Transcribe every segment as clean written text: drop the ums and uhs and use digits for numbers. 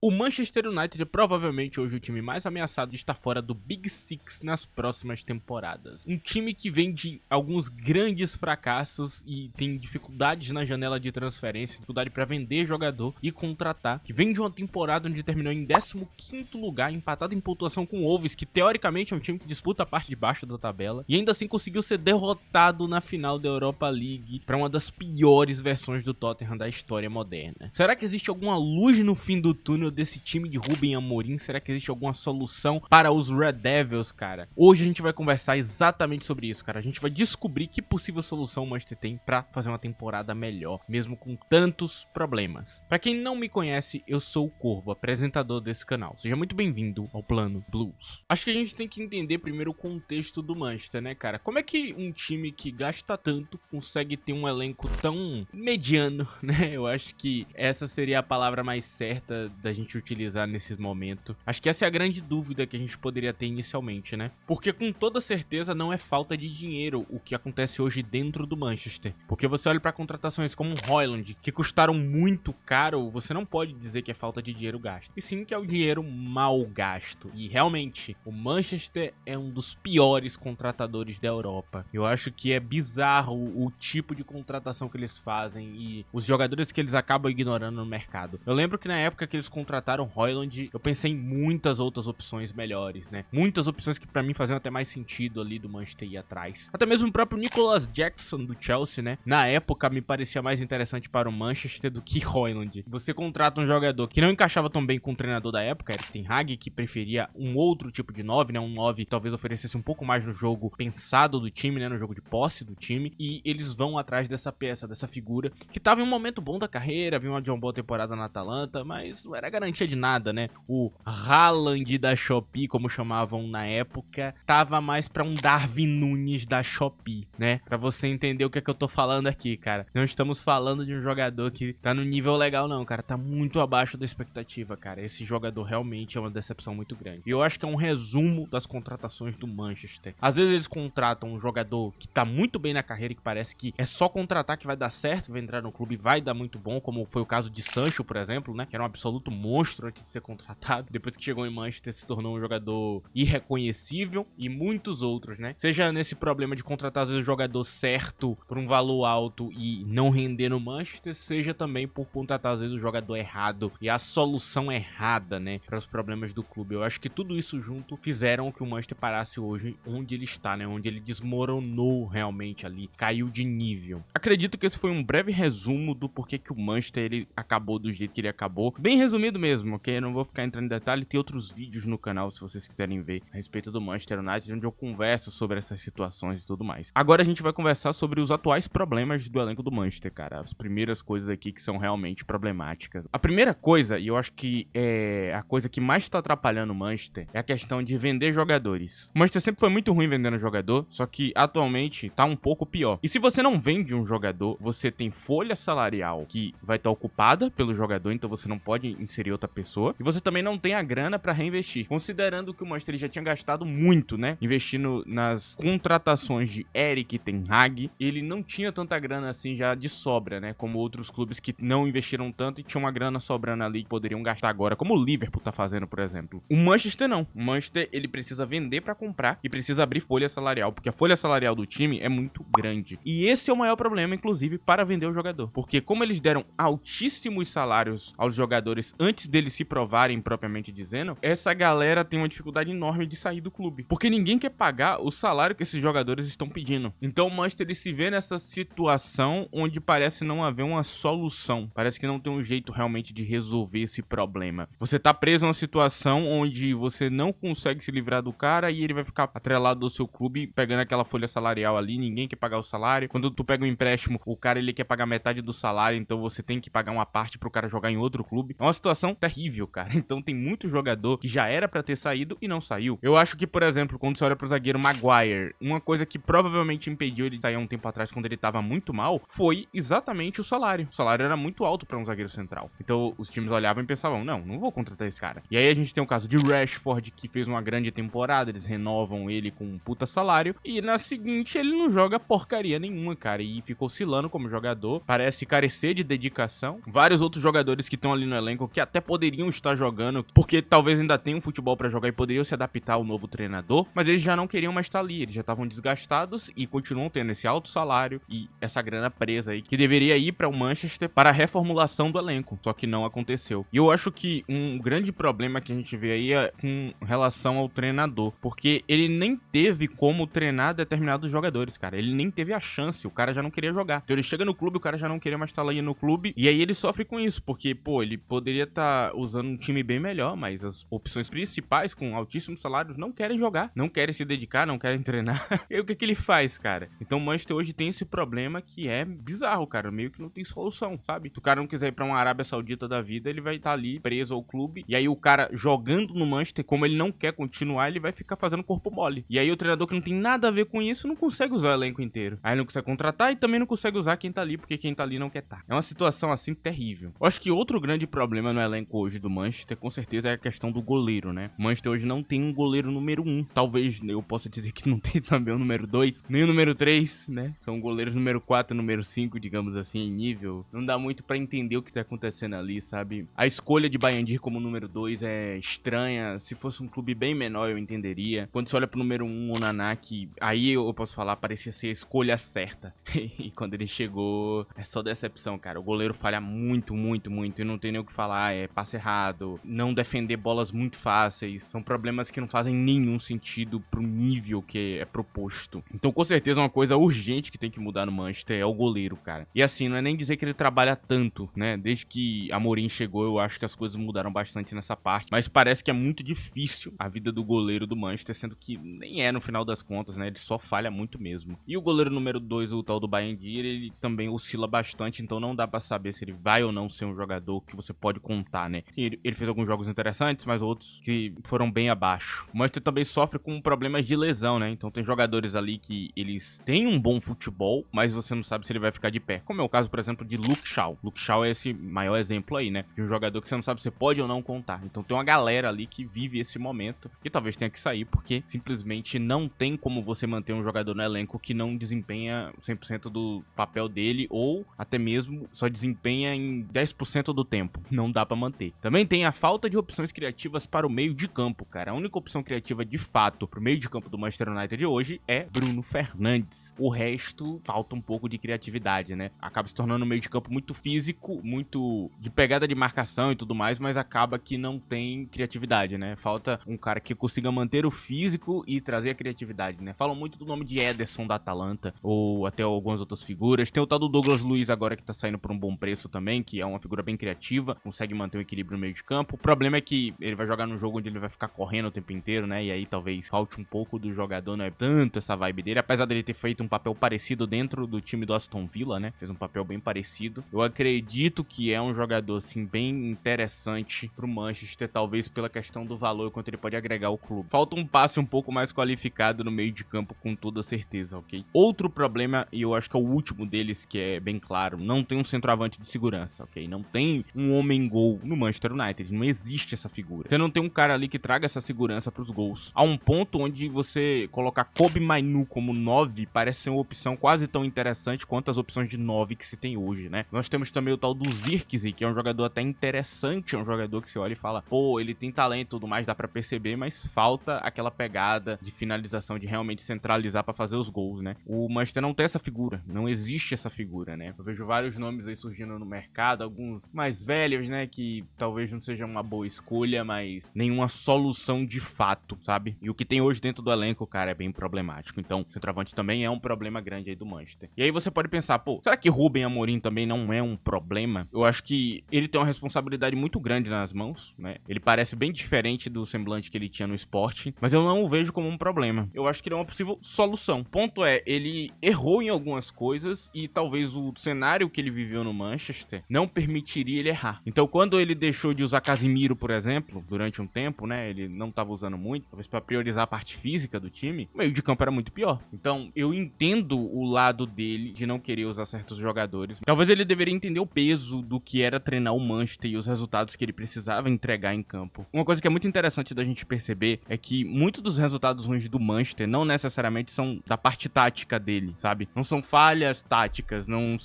O Manchester United é provavelmente hoje o time mais ameaçado de estar fora do Big Six nas próximas temporadas. Um time que vem de alguns grandes fracassos e tem dificuldades na janela de transferência, dificuldade para vender jogador e contratar, que vem de uma temporada onde terminou em 15º lugar, empatado em pontuação com o Wolves, que teoricamente é um time que disputa a parte de baixo da tabela, e ainda assim conseguiu ser derrotado na final da Europa League para uma das piores versões do Tottenham da história moderna. Será que existe alguma luz no fim do túnel desse time de Ruben Amorim? Será que existe alguma solução para os Red Devils, cara? Hoje a gente vai conversar exatamente sobre isso, cara. A gente vai descobrir que possível solução o Manchester tem para fazer uma temporada melhor, mesmo com tantos problemas. Para quem não me conhece, eu sou o Corvo, apresentador desse canal. Seja muito bem-vindo ao Plano Blues. Acho que a gente tem que entender primeiro o contexto do Manchester, né, cara? Como é que um time que gasta tanto consegue ter um elenco tão mediano, né? Eu acho que essa seria a palavra mais certa da gente utilizar nesse momento. Acho que essa é a grande dúvida que a gente poderia ter inicialmente, né? Porque com toda certeza não é falta de dinheiro o que acontece hoje dentro do Manchester. Porque você olha para contratações como o Højlund, que custaram muito caro, você não pode dizer que é falta de dinheiro gasto. E sim que é o dinheiro mal gasto. E realmente, o Manchester é um dos piores contratadores da Europa. Eu acho que é bizarro o tipo de contratação que eles fazem e os jogadores que eles acabam ignorando no mercado. Eu lembro que na época que eles contrataram Højlund, eu pensei em muitas outras opções melhores, né? Muitas opções que pra mim faziam até mais sentido ali do Manchester ir atrás. Até mesmo o próprio Nicolas Jackson do Chelsea, né? Na época me parecia mais interessante para o Manchester do que Højlund. Você contrata um jogador que não encaixava tão bem com o treinador da época, Erik ten Hag, que preferia um outro tipo de 9, né? Um 9 que talvez oferecesse um pouco mais no jogo pensado do time, né? No jogo de posse do time. E eles vão atrás dessa peça, dessa figura, que tava em um momento bom da carreira, vinha de uma boa temporada na Atalanta, mas não era garantia de nada, né? O Haaland da Shopee, como chamavam na época, tava mais pra um Darwin Núñez da Shopee, né? Pra você entender o que é que eu tô falando aqui, cara. Não estamos falando de um jogador que tá no nível legal, não, cara. Tá muito abaixo da expectativa, cara. Esse jogador realmente é uma decepção muito grande. E eu acho que é um resumo das contratações do Manchester. Às vezes eles contratam um jogador que tá muito bem na carreira e que parece que é só contratar que vai dar certo, vai entrar no clube e vai dar muito bom, como foi o caso de Sancho, por exemplo, né? Que era um absoluto monstro antes de ser contratado. Depois que chegou em Manchester, se tornou um jogador irreconhecível e muitos outros, né? Seja nesse problema de contratar às vezes o jogador certo por um valor alto e não render no Manchester, seja também por contratar às vezes o jogador errado e a solução errada, né? Para os problemas do clube. Eu acho que tudo isso junto fizeram que o Manchester parasse hoje onde ele está, né? Onde ele desmoronou realmente ali, caiu de nível. Acredito que esse foi um breve resumo do porquê que o Manchester ele acabou do jeito que ele acabou. Bem resumido mesmo, ok? Eu não vou ficar entrando em detalhe, tem outros vídeos no canal se vocês quiserem ver a respeito do Manchester United, onde eu converso sobre essas situações e tudo mais. Agora a gente vai conversar sobre os atuais problemas do elenco do Manchester, cara. As primeiras coisas aqui que são realmente problemáticas. A primeira coisa, e eu acho que é a coisa que mais tá atrapalhando o Manchester, é a questão de vender jogadores. O Manchester sempre foi muito ruim vendendo jogador, só que atualmente tá um pouco pior. E se você não vende um jogador, você tem folha salarial que vai estar ocupada pelo jogador, então você não pode inserir outra pessoa, e você também não tem a grana pra reinvestir. Considerando que o Manchester já tinha gastado muito, né, investindo nas contratações de Erik ten Hag, ele não tinha tanta grana assim já de sobra, né, como outros clubes que não investiram tanto e tinham uma grana sobrando ali que poderiam gastar agora, como o Liverpool tá fazendo, por exemplo. O Manchester não. O Manchester, ele precisa vender pra comprar e precisa abrir folha salarial, porque a folha salarial do time é muito grande. E esse é o maior problema, inclusive, para vender o jogador, porque como eles deram altíssimos salários aos jogadores antes deles se provarem propriamente dizendo, essa galera tem uma dificuldade enorme de sair do clube, porque ninguém quer pagar o salário que esses jogadores estão pedindo. Então o Manchester ele se vê nessa situação onde parece não haver uma solução, parece que não tem um jeito realmente de resolver esse problema. Você tá preso a uma situação onde você não consegue se livrar do cara e ele vai ficar atrelado ao seu clube pegando aquela folha salarial ali, ninguém quer pagar o salário. Quando tu pega um empréstimo, o cara ele quer pagar metade do salário, então você tem que pagar uma parte pro cara jogar em outro clube. É uma situação terrível, cara. Então tem muito jogador que já era pra ter saído e não saiu. Eu acho que, por exemplo, quando você olha pro zagueiro Maguire, uma coisa que provavelmente impediu ele de sair há um tempo atrás quando ele tava muito mal, foi exatamente o salário. O salário era muito alto pra um zagueiro central. Então os times olhavam e pensavam, não vou contratar esse cara. E aí a gente tem o caso de Rashford, que fez uma grande temporada, eles renovam ele com um puta salário, e na seguinte ele não joga porcaria nenhuma, cara, e ficou oscilando como jogador, parece carecer de dedicação. Vários outros jogadores que estão ali no elenco, que até poderiam estar jogando, porque talvez ainda tenham futebol pra jogar e poderiam se adaptar ao novo treinador, mas eles já não queriam mais estar ali, eles já estavam desgastados e continuam tendo esse alto salário e essa grana presa aí, que deveria ir para o Manchester para a reformulação do elenco, só que não aconteceu. E eu acho que um grande problema que a gente vê aí é com relação ao treinador, porque ele nem teve como treinar determinados jogadores, cara, ele nem teve a chance, o cara já não queria jogar. Então ele chega no clube, o cara já não queria mais estar lá no clube, e aí ele sofre com isso, porque, pô, ele poderia estar usando um time bem melhor, mas as opções principais com altíssimos salários não querem jogar, não querem se dedicar, não querem treinar. E aí o que que ele faz, cara? Então o Manchester hoje tem esse problema que é bizarro, cara, meio que não tem solução, sabe? Se o cara não quiser ir pra uma Arábia Saudita da vida, ele vai estar ali preso ao clube, e aí o cara jogando no Manchester, como ele não quer continuar, ele vai ficar fazendo corpo mole. E aí o treinador que não tem nada a ver com isso não consegue usar o elenco inteiro. Aí não consegue contratar e também não consegue usar quem tá ali, porque quem tá ali não quer estar. É uma situação assim terrível. Eu acho que outro grande problema no elenco hoje do Manchester, com certeza, é a questão do goleiro, né? O Manchester hoje não tem um goleiro número 1. Talvez eu possa dizer que não tem também o número 2, nem o número 3, né? São goleiros número 4 e número 5, digamos assim, em nível. Não dá muito pra entender o que tá acontecendo ali, sabe? A escolha de Bayindir como número 2 é estranha. Se fosse um clube bem menor, eu entenderia. Quando você olha pro número 1, o Nanak, aí eu posso falar, parecia ser a escolha certa. E quando ele chegou, é só decepção, cara. O goleiro falha muito, muito, muito. E não tem nem o que falar, é passe errado, não defender bolas muito fáceis. São problemas que não fazem nenhum sentido pro nível que é proposto. Então, com certeza, uma coisa urgente que tem que mudar no Manchester é o goleiro, cara. E assim, não é nem dizer que ele trabalha tanto, né? Desde que Amorim chegou, eu acho que as coisas mudaram bastante nessa parte. Mas parece que é muito difícil a vida do goleiro do Manchester, sendo que nem é no final das contas, né? Ele só falha muito mesmo. E o goleiro número 2, o tal do Bayindir, ele também oscila bastante, então não dá pra saber se ele vai ou não ser um jogador que você pode contar, né? Ele fez alguns jogos interessantes, mas outros que foram bem abaixo. O Manchester também sofre com problemas de lesão, né? Então tem jogadores ali que eles têm um bom futebol, mas você não sabe se ele vai ficar de pé. Como é o caso, por exemplo, de Luke Shaw. Luke Shaw é esse maior exemplo aí, né? De um jogador que você não sabe se pode ou não contar. Então tem uma galera ali que vive esse momento e talvez tenha que sair, porque simplesmente não tem como você manter um jogador no elenco que não desempenha 100% do papel dele, ou até mesmo só desempenha em 10% do tempo. Não dá pra manter. Também tem a falta de opções criativas para o meio de campo, cara. A única opção criativa de fato pro meio de campo do Manchester United de hoje é Bruno Fernandes. O resto falta um pouco de criatividade, né? Acaba se tornando um meio de campo muito físico, muito de pegada de marcação e tudo mais, mas acaba que não tem criatividade, né? Falta um cara que consiga manter o físico e trazer a criatividade, né? Falam muito do nome de Ederson da Atalanta, ou até algumas outras figuras. Tem o tal do Douglas Luiz agora que tá saindo por um bom preço também, que é uma figura bem criativa, consegue manter o equilíbrio no meio de campo. O problema é que ele vai jogar num jogo onde ele vai ficar correndo o tempo inteiro, né? E aí talvez falte um pouco do jogador, não é tanto essa vibe dele, apesar dele ter feito um papel parecido dentro do time do Aston Villa, né? Fez um papel bem parecido. Eu acredito que é um jogador, assim, bem interessante pro Manchester, talvez pela questão do valor, quanto ele pode agregar ao clube. Falta um passe um pouco mais qualificado no meio de campo, com toda certeza, ok? Outro problema, e eu acho que é o último deles, que é bem claro, não tem um centroavante de segurança, ok? Não tem um homem-gol no Manchester United, não existe essa figura. Você não tem um cara ali que traga essa segurança pros gols. Há um ponto onde você colocar Kobe Mainu como 9 parece ser uma opção quase tão interessante quanto as opções de 9 que se tem hoje, né? Nós temos também o tal do Zirkzee, que é um jogador até interessante, é um jogador que você olha e fala, pô, ele tem talento e tudo mais, dá pra perceber, mas falta aquela pegada de finalização, de realmente centralizar pra fazer os gols, né? O Manchester não tem essa figura, não existe essa figura, né? Eu vejo vários nomes aí surgindo no mercado, alguns mais velhos, né, que talvez não sejam uma boa escolha, mas nenhuma solução de fato, sabe? E o que tem hoje dentro do elenco, cara, é bem problemático. Então, o centroavante também é um problema grande aí do Manchester. E aí você pode pensar, pô, será que Ruben Amorim também não é um problema? Eu acho que ele tem uma responsabilidade muito grande nas mãos, né? Ele parece bem diferente do semblante que ele tinha no Sporting, mas eu não o vejo como um problema. Eu acho que ele é uma possível solução. O ponto é, ele errou em algumas coisas e talvez o cenário que ele viveu no Manchester não permitiria ele errar. Então, quando ele deixou de usar Casemiro, por exemplo, durante um tempo, né, ele não estava usando muito, talvez para priorizar a parte física do time, o meio de campo era muito pior. Então, eu entendo o lado dele de não querer usar certos jogadores. Talvez ele deveria entender o peso do que era treinar o Manchester e os resultados que ele precisava entregar em campo. Uma coisa que é muito interessante da gente perceber é que muitos dos resultados ruins do Manchester não necessariamente são da parte tática dele, sabe? Não são falhas táticas, não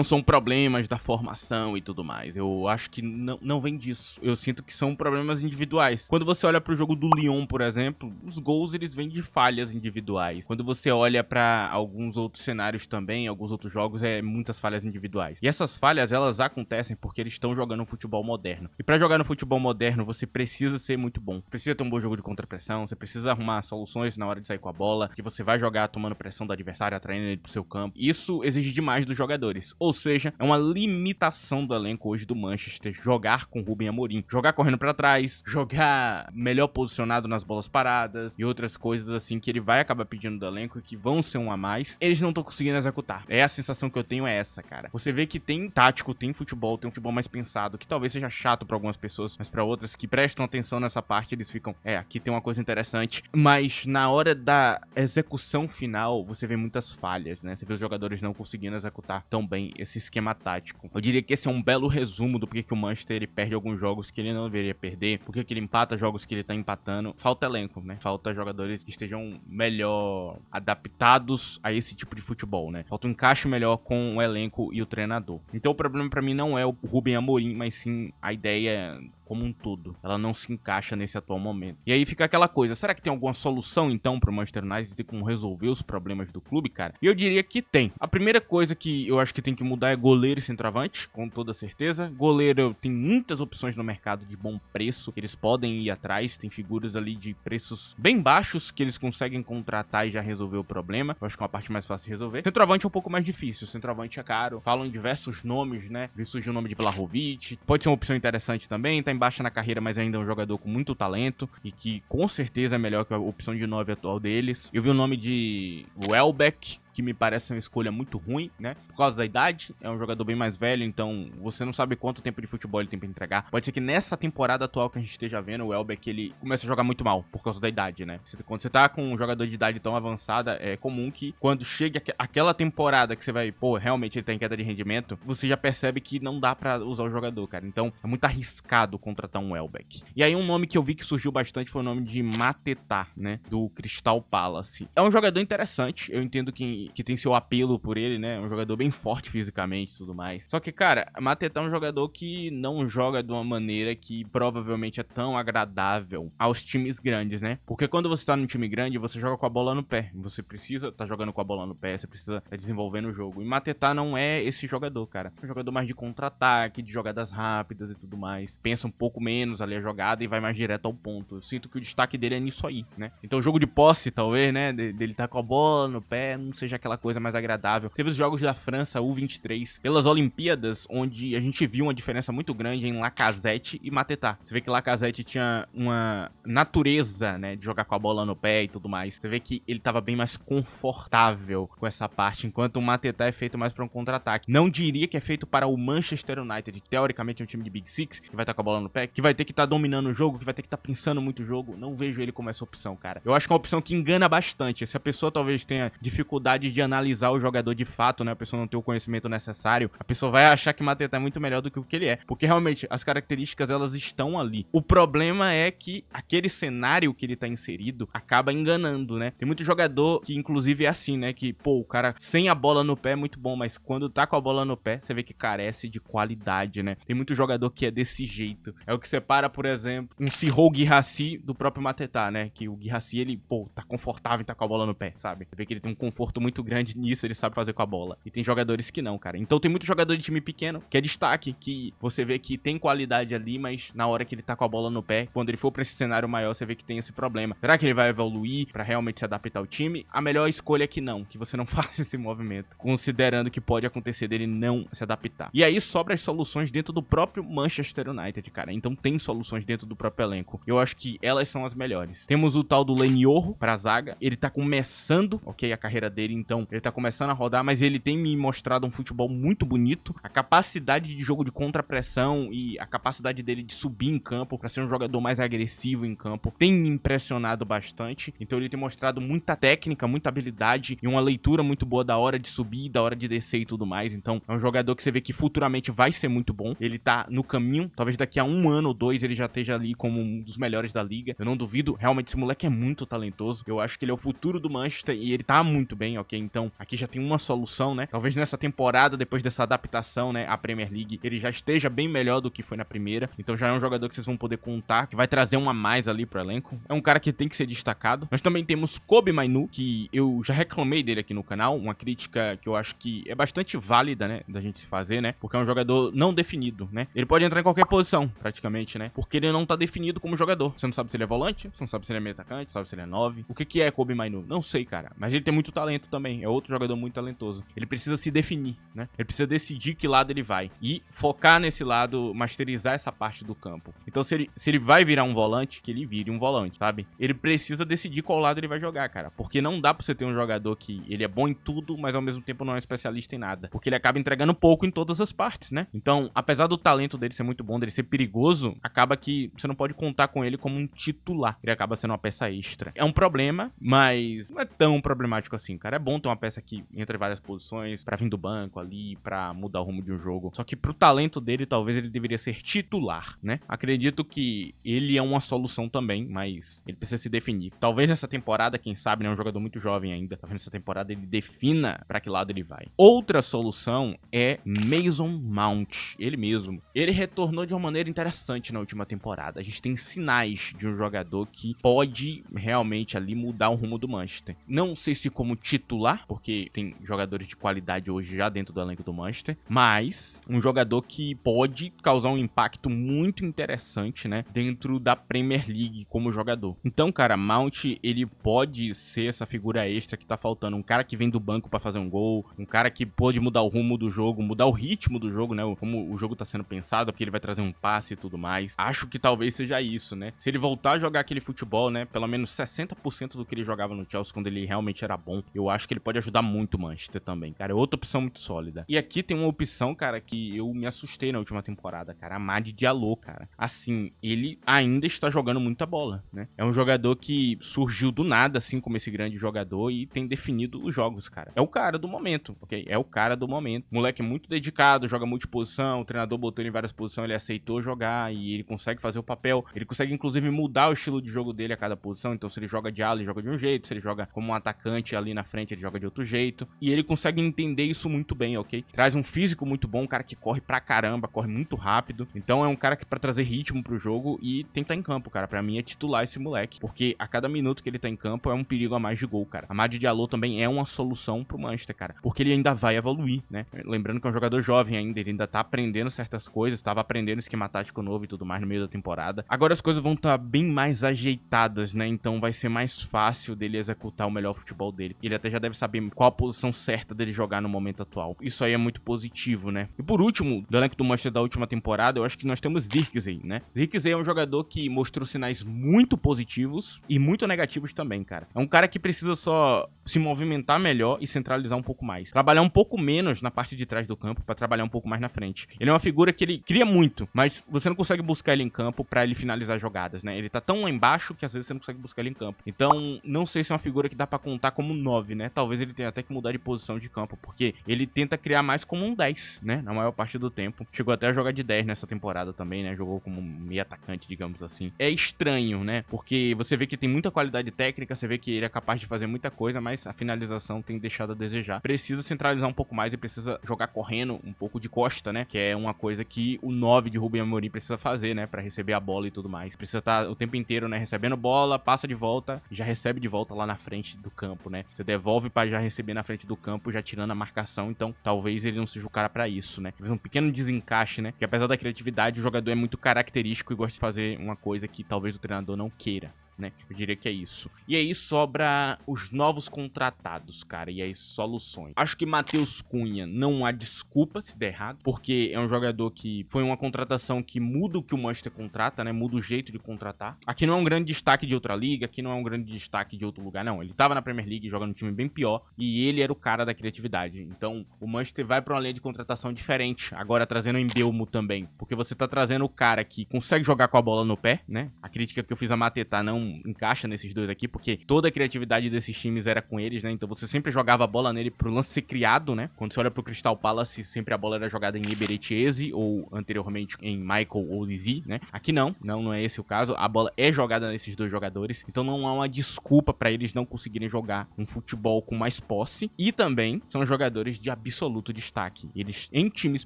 são problemas da formação e tudo mais. Eu acho que não vem disso. Eu sinto que são problemas individuais. Quando você olha pro jogo do Lyon, por exemplo, os gols eles vêm de falhas individuais. Quando você olha pra alguns outros cenários também, alguns outros jogos, muitas falhas individuais. E essas falhas, elas acontecem porque eles estão jogando um futebol moderno. E pra jogar no futebol moderno, você precisa ser muito bom. Precisa ter um bom jogo de contrapressão, você precisa arrumar soluções na hora de sair com a bola, que você vai jogar tomando pressão do adversário, atraindo ele pro seu campo. Isso exige demais dos jogadores. Ou seja, é uma limitação do elenco hoje do Manchester jogar com Ruben Amorim. Jogar correndo pra trás, jogar melhor posicionado nas bolas paradas e outras coisas assim que ele vai acabar pedindo do elenco e que vão ser um a mais. Eles não estão conseguindo executar. A sensação que eu tenho é essa, cara. Você vê que tem tático, tem um futebol mais pensado, que talvez seja chato pra algumas pessoas, mas pra outras que prestam atenção nessa parte, eles ficam, aqui tem uma coisa interessante, mas na hora da execução final, você vê muitas falhas, né? Você vê os jogadores não conseguindo executar tão bem esse esquema tático. Eu diria que esse é um belo resumo do porquê que o Manchester ele perde alguns jogos que ele não deveria perder, porque que ele empata jogos que ele tá empatando. Falta elenco, né? Falta jogadores que estejam melhor adaptados a esse tipo de futebol, né? Falta um encaixe melhor com o elenco e o treinador. Então o problema pra mim não é o Ruben Amorim, mas sim a ideia como um todo. Ela não se encaixa nesse atual momento. E aí fica aquela coisa, será que tem alguma solução então pro Manchester United ter como resolver os problemas do clube, cara? E eu diria que tem. A primeira coisa que eu acho que tem que mudar é goleiro e centroavante, com toda certeza. Goleiro tem muitas opções no mercado de bom preço, que eles podem ir atrás, tem figuras ali de preços bem baixos que eles conseguem contratar e já resolver o problema. Eu acho que é uma parte mais fácil de resolver. Centroavante é um pouco mais difícil, centroavante é caro. Falam em diversos nomes, né? Surgiu o nome de Vlahovic, pode ser uma opção interessante também, tá em baixa na carreira, mas ainda é um jogador com muito talento e que com certeza é melhor que a opção de 9 atual deles. Eu vi o nome de Welbeck, que me parece uma escolha muito ruim, né? Por causa da idade, é um jogador bem mais velho, então você não sabe quanto tempo de futebol ele tem pra entregar. Pode ser que nessa temporada atual que a gente esteja vendo, o Welbeck, ele comece a jogar muito mal, por causa da idade, né? Quando você tá com um jogador de idade tão avançada, é comum que quando chegue aquela temporada que você vai, realmente ele tá em queda de rendimento, você já percebe que não dá pra usar o jogador, cara. Então, é muito arriscado contratar um Welbeck. E aí, um nome que eu vi que surgiu bastante foi o nome de Mateta, né? Do Crystal Palace. É um jogador interessante, eu entendo que tem seu apelo por ele, né? É um jogador bem forte fisicamente e tudo mais. Só que, cara, Mateta é um jogador que não joga de uma maneira que provavelmente é tão agradável aos times grandes, né? Porque quando você tá num time grande, você joga com a bola no pé. Você precisa tá jogando com a bola no pé, você precisa tá desenvolvendo o jogo. E Mateta não é esse jogador, cara. É um jogador mais de contra-ataque, de jogadas rápidas e tudo mais. Pensa um pouco menos ali a jogada e vai mais direto ao ponto. Eu sinto que o destaque dele é nisso aí, né? Então o jogo de posse, talvez, né? Dele tá com a bola no pé, não seja aquela coisa mais agradável. Teve os jogos da França, U23, pelas Olimpíadas, onde a gente viu uma diferença muito grande em Lacazette e Mateta. Você vê que Lacazette tinha uma natureza, né, de jogar com a bola no pé e tudo mais. Você vê que ele tava bem mais confortável com essa parte, enquanto o Mateta é feito mais para um contra-ataque. Não diria que é feito para o Manchester United, que teoricamente é um time de Big Six, que vai estar com a bola no pé, que vai ter que estar dominando o jogo, que vai ter que estar pensando muito o jogo. Não vejo ele como essa opção, cara. Eu acho que é uma opção que engana bastante. Se a pessoa talvez tenha dificuldade de analisar o jogador de fato, né, a pessoa não ter o conhecimento necessário, a pessoa vai achar que Mateta é muito melhor do que o que ele é, porque realmente as características elas estão ali. O problema é que aquele cenário que ele tá inserido acaba enganando, né? Tem muito jogador que inclusive é assim, né, que o cara sem a bola no pé é muito bom, mas quando tá com a bola no pé, você vê que carece de qualidade, né? Tem muito jogador que é desse jeito. É o que separa, por exemplo, um Sihou Guirassy do próprio Mateta, né? Que o Guirassy, ele, tá confortável em tá com a bola no pé, sabe? Você vê que ele tem um conforto muito grande nisso, ele sabe fazer com a bola. E tem jogadores que não, cara. Então tem muito jogador de time pequeno, que é destaque, que você vê que tem qualidade ali, mas na hora que ele tá com a bola no pé, quando ele for pra esse cenário maior, você vê que tem esse problema. Será que ele vai evoluir pra realmente se adaptar ao time? A melhor escolha é que não, que você não faça esse movimento, considerando que pode acontecer dele não se adaptar. E aí sobra as soluções dentro do próprio Manchester United, cara. Então tem soluções dentro do próprio elenco. Eu acho que elas são as melhores. Temos o tal do Leniorro pra zaga. Ele tá começando, a carreira dele, então ele tá começando a rodar, mas ele tem me mostrado um futebol muito bonito. A capacidade de jogo de contrapressão e a capacidade dele de subir em campo pra ser um jogador mais agressivo em campo tem me impressionado bastante. Então ele tem mostrado muita técnica, muita habilidade e uma leitura muito boa da hora de subir, da hora de descer e tudo mais. Então é um jogador que você vê que futuramente vai ser muito bom. Ele tá no caminho, talvez daqui a 1 ano ou 2 ele já esteja ali como um dos melhores da liga. Eu não duvido, realmente esse moleque é muito talentoso. Eu acho que ele é o futuro do Manchester e ele tá muito bem, ok? Então, aqui já tem uma solução, né? Talvez nessa temporada, depois dessa adaptação, né, à Premier League, ele já esteja bem melhor do que foi na primeira. Então já é um jogador que vocês vão poder contar, que vai trazer um a mais ali pro elenco. É um cara que tem que ser destacado. Nós também temos Kobbie Mainoo, que eu já reclamei dele aqui no canal, uma crítica que eu acho que é bastante válida, né, da gente se fazer, né? Porque é um jogador não definido, né? Ele pode entrar em qualquer posição, praticamente, né? Porque ele não tá definido como jogador. Você não sabe se ele é volante, você não sabe se ele é meio atacante, sabe se ele é 9. O que é Kobbie Mainoo? Não sei, cara. Mas ele tem muito talento também. É outro jogador muito talentoso. Ele precisa se definir, né? Ele precisa decidir que lado ele vai. E focar nesse lado, masterizar essa parte do campo. Então, se ele vai virar um volante, que ele vire um volante, sabe? Ele precisa decidir qual lado ele vai jogar, cara. Porque não dá pra você ter um jogador que ele é bom em tudo, mas ao mesmo tempo não é especialista em nada. Porque ele acaba entregando pouco em todas as partes, né? Então, apesar do talento dele ser muito bom, dele ser perigoso, acaba que você não pode contar com ele como um titular. Ele acaba sendo uma peça extra. É um problema, mas não é tão problemático assim, cara. É bom ter uma peça que entra em várias posições, pra vir do banco ali, pra mudar o rumo de um jogo. Só que pro talento dele, talvez ele deveria ser titular, né? Acredito que ele é uma solução também, mas ele precisa se definir. Talvez nessa temporada, quem sabe, né? É um jogador muito jovem ainda. Talvez nessa temporada ele defina pra que lado ele vai. Outra solução é Mason Mount. Ele mesmo. Ele retornou de uma maneira interessante na última temporada. A gente tem sinais de um jogador que pode realmente ali mudar o rumo do Manchester. Não sei se como titular, porque tem jogadores de qualidade hoje já dentro do elenco do Manchester, mas um jogador que pode causar um impacto muito interessante, né, dentro da Premier League como jogador. Então, cara, Mount, ele pode ser essa figura extra que tá faltando, um cara que vem do banco pra fazer um gol, um cara que pode mudar o rumo do jogo, mudar o ritmo do jogo, né, como o jogo tá sendo pensado, porque ele vai trazer um passe e tudo mais. Acho que talvez seja isso, né? Se ele voltar a jogar aquele futebol, né, pelo menos 60% do que ele jogava no Chelsea quando ele realmente era bom, eu acho que ele pode ajudar muito o Manchester também, cara. É outra opção muito sólida. E aqui tem uma opção, cara, que eu me assustei na última temporada, cara. Amad Diallo, cara. Assim, ele ainda está jogando muita bola, né? É um jogador que surgiu do nada, assim, como esse grande jogador e tem definido os jogos, cara. É o cara do momento, ok? É o cara do momento. Moleque muito dedicado, joga multiposição, o treinador botou ele em várias posições, ele aceitou jogar e ele consegue fazer o papel. Ele consegue, inclusive, mudar o estilo de jogo dele a cada posição. Então, se ele joga de ala, ele joga de um jeito. Se ele joga como um atacante ali na frente, ele joga de outro jeito. E ele consegue entender isso muito bem, ok? Traz um físico muito bom, um cara que corre pra caramba, corre muito rápido. Então, é um cara que pra trazer ritmo pro jogo e tem que estar em campo, cara. Pra mim, é titular esse moleque. Porque a cada minuto que ele tá em campo, é um perigo a mais de gol, cara. Amad Diallo também é uma solução pro Manchester, cara. Porque ele ainda vai evoluir, né? Lembrando que é um jogador jovem ainda, ele ainda tá aprendendo certas coisas, tava aprendendo esquema tático novo e tudo mais no meio da temporada. Agora as coisas vão estar bem mais ajeitadas, né? Então vai ser mais fácil dele executar o melhor futebol dele. Ele até já deve saber qual a posição certa dele jogar no momento atual. Isso aí é muito positivo, né? E por último, do elenco do Manchester da última temporada, eu acho que nós temos Zirkzee, né? Zirkzee é um jogador que mostrou sinais muito positivos e muito negativos também, cara. É um cara que precisa só se movimentar melhor e centralizar um pouco mais. Trabalhar um pouco menos na parte de trás do campo pra trabalhar um pouco mais na frente. Ele é uma figura que ele cria muito, mas você não consegue buscar ele em campo pra ele finalizar jogadas, né? Ele tá tão lá embaixo que às vezes você não consegue buscar ele em campo. Então, não sei se é uma figura que dá pra contar como 9, né? Talvez ele tenha até que mudar de posição de campo, porque ele tenta criar mais como um 10, né? Na maior parte do tempo. Chegou até a jogar de 10 nessa temporada também, né? Jogou como meio atacante, digamos assim. É estranho, né? Porque você vê que tem muita qualidade técnica, você vê que ele é capaz de fazer muita coisa, mas a finalização tem deixado a desejar. Precisa centralizar um pouco mais e precisa jogar correndo um pouco de costa, né? Que é uma coisa que o 9 de Ruben Amorim precisa fazer, né? Pra receber a bola e tudo mais. Precisa estar o tempo inteiro, né? Recebendo bola, passa de volta, já recebe de volta lá na frente do campo, né? Você devolve pra já receber na frente do campo, já tirando a marcação. Então, talvez ele não seja o cara pra isso, né? Talvez um pequeno desencaixe, né? Que apesar da criatividade, o jogador é muito característico e gosta de fazer uma coisa que talvez o treinador não queira, né? Eu diria que é isso. E aí sobra os novos contratados, cara, e as soluções. Acho que Matheus Cunha não há desculpa se der errado, porque é um jogador que foi uma contratação que muda o que o Manchester contrata, né? Muda o jeito de contratar. Aqui não é um grande destaque de outra liga, aqui não é um grande destaque de outro lugar, não. Ele tava na Premier League, joga num time bem pior, e ele era o cara da criatividade. Então, o Manchester vai pra uma linha de contratação diferente, agora trazendo o Mbeumo também, porque você tá trazendo o cara que consegue jogar com a bola no pé, né? A crítica que eu fiz a Mateta, não não encaixa nesses dois aqui, porque toda a criatividade desses times era com eles, né? Então você sempre jogava a bola nele pro lance ser criado, né? Quando você olha pro Crystal Palace, sempre a bola era jogada em Eberechi Eze, ou anteriormente em Michael ou Lizzie, né? Aqui não é esse o caso. A bola é jogada nesses dois jogadores, então não há uma desculpa pra eles não conseguirem jogar um futebol com mais posse. E também são jogadores de absoluto destaque. Eles, em times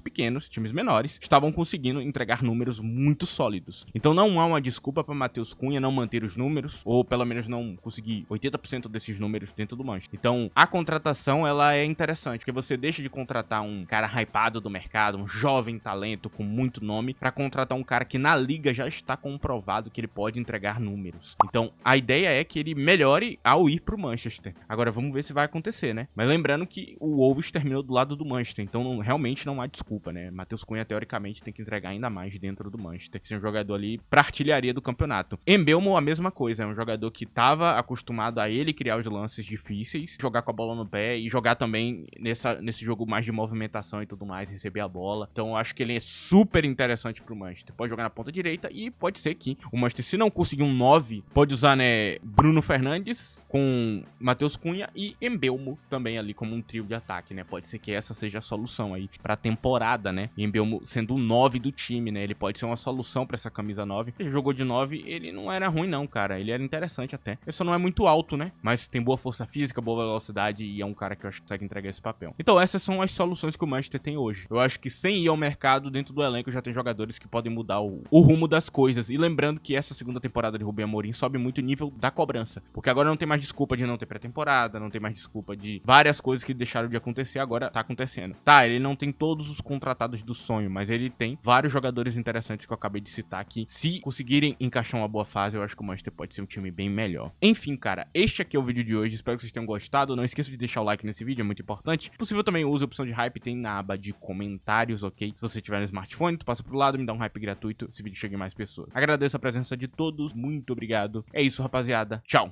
pequenos, times menores, estavam conseguindo entregar números muito sólidos. Então não há uma desculpa pra Matheus Cunha não manter os números, ou pelo menos não conseguir 80% desses números dentro do Manchester. Então a contratação, ela é interessante, porque você deixa de contratar um cara hypado do mercado, um jovem talento com muito nome, pra contratar um cara que na liga já está comprovado que ele pode entregar números. Então a ideia é que ele melhore ao ir pro Manchester. Agora vamos ver se vai acontecer, né? Mas lembrando que o Wolves terminou do lado do Manchester, então realmente não há desculpa, né? Matheus Cunha teoricamente tem que entregar ainda mais dentro do Manchester, ser um jogador ali pra artilharia do campeonato. Mbeumo a mesma coisa, é um jogador que tava acostumado a ele criar os lances difíceis, jogar com a bola no pé e jogar também nesse jogo mais de movimentação e tudo mais, receber a bola. Então eu acho que ele é super interessante pro Manchester. Pode jogar na ponta direita e pode ser que o Manchester, se não conseguir um 9, pode usar, né, Bruno Fernandes com Matheus Cunha e Mbeumo também ali como um trio de ataque, né? Pode ser que essa seja a solução aí pra temporada, né? E Mbeumo sendo o 9 do time, né? Ele pode ser uma solução pra essa camisa 9. Ele jogou de 9, ele não era ruim não, cara. Ele era interessante até. Ele só não é muito alto, né? Mas tem boa força física, boa velocidade e é um cara que eu acho que consegue entregar esse papel. Então essas são as soluções que o Manchester tem hoje. Eu acho que sem ir ao mercado, dentro do elenco já tem jogadores que podem mudar o rumo das coisas. E lembrando que essa segunda temporada de Rubem Amorim sobe muito o nível da cobrança. Porque agora não tem mais desculpa de não ter pré-temporada, não tem mais desculpa de várias coisas que deixaram de acontecer, agora tá acontecendo. Tá, ele não tem todos os contratados do sonho, mas ele tem vários jogadores interessantes que eu acabei de citar aqui. Se conseguirem encaixar uma boa fase, eu acho que o Manchester pode ser um time bem melhor. Enfim, cara, este aqui é o vídeo de hoje. Espero que vocês tenham gostado. Não esqueça de deixar o like nesse vídeo, é muito importante. Se possível, também use a opção de hype, tem na aba de comentários, ok? Se você tiver no smartphone, tu passa pro lado, me dá um hype gratuito, esse vídeo chegue a mais pessoas. Agradeço a presença de todos, muito obrigado. É isso, rapaziada. Tchau!